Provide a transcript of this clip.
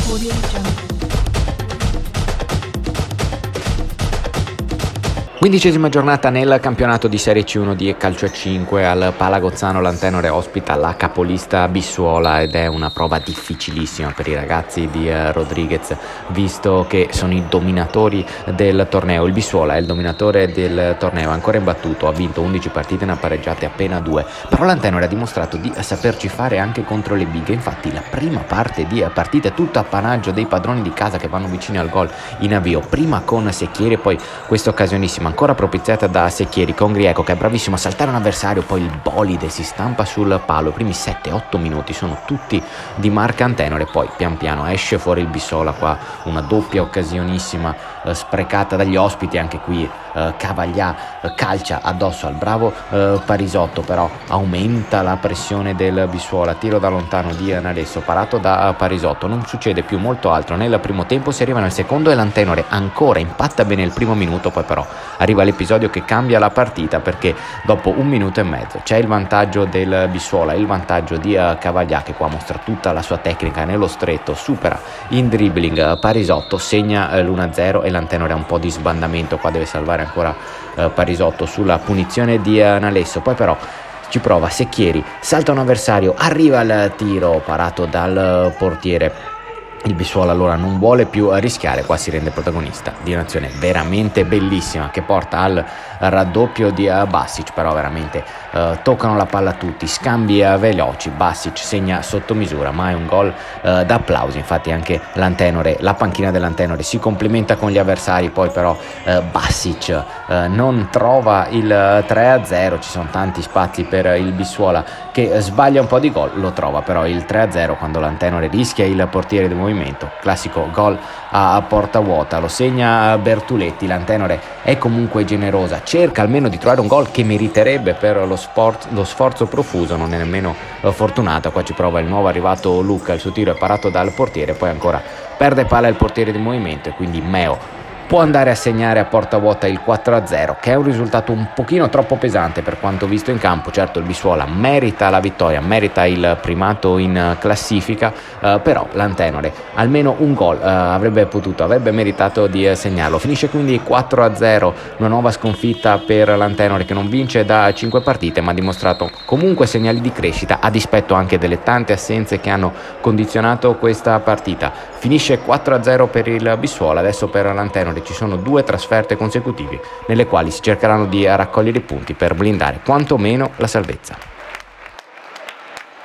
Audio Jungle. 15ª giornata nel campionato di Serie C1 di calcio a 5. Al Palagozzano l'Antenore ospita la capolista Bissuola ed è una prova difficilissima per i ragazzi di Rodriguez, visto che sono i dominatori del torneo. Il Bissuola è il dominatore del torneo, ancora imbattuto, ha vinto 11 partite, ne ha pareggiate appena 2, però l'Antenore ha dimostrato di saperci fare anche contro le bighe. Infatti la prima parte di partita è tutta appanaggio dei padroni di casa che vanno vicini al gol in avvio, prima con Secchieri e poi questa occasionissima ancora propiziata da Secchieri con Grieco che è bravissimo a saltare un avversario, poi il bolide si stampa sul palo. I primi 7-8 minuti sono tutti di marca Antenore, poi pian piano esce fuori il Bissola, qua una doppia occasionissima sprecata dagli ospiti, anche qui Cavaglià calcia addosso al bravo Parisotto, però aumenta la pressione del Bissuola, tiro da lontano di Nalesso parato da Parisotto, non succede più molto altro nel primo tempo, si arriva nel secondo e l'Antenore ancora impatta bene il primo minuto, poi però arriva l'episodio che cambia la partita, perché dopo 1 minuto e mezzo c'è il vantaggio del Bissuola, il vantaggio di Cavaglià che qua mostra tutta la sua tecnica nello stretto, supera in dribbling Parisotto, segna l'1-0 e l'Antenore ha un po' di sbandamento, qua deve salvare ancora Parisotto sulla punizione di Nalesso, poi però ci prova Secchieri, salta un avversario, arriva il tiro parato dal portiere. Il Bissuola allora non vuole più rischiare, qua si rende protagonista di un'azione veramente bellissima che porta al raddoppio di Basic, però veramente toccano la palla tutti, scambi veloci, Basic segna sotto misura, ma è un gol da applausi. Infatti anche l'Antenore, la panchina dell'Antenore si complimenta con gli avversari, poi però Basic non trova il 3-0, ci sono tanti spazi per il Bissuola che sbaglia un po' di gol, lo trova però il 3-0 quando l'Antenore rischia il portiere di movimento, classico gol a porta vuota, lo segna Bertuletti. L'Antenore è comunque generosa, cerca almeno di trovare un gol che meriterebbe per lo sforzo profuso, non è nemmeno fortunata, qua ci prova il nuovo arrivato Luca, il suo tiro è parato dal portiere, poi ancora perde palla il portiere di movimento e quindi Meo può andare a segnare a porta vuota il 4-0, che è un risultato un pochino troppo pesante per quanto visto in campo. Certo il Bissuola merita la vittoria, merita il primato in classifica, però l'Antenore almeno un gol avrebbe meritato di segnarlo. Finisce quindi 4-0, una nuova sconfitta per l'Antenore che non vince da 5 partite, ma ha dimostrato comunque segnali di crescita a dispetto anche delle tante assenze che hanno condizionato questa partita. Finisce 4-0 per il Bissuola, adesso per l'Antenore ci sono 2 trasferte consecutive nelle quali si cercheranno di raccogliere i punti per blindare quantomeno la salvezza.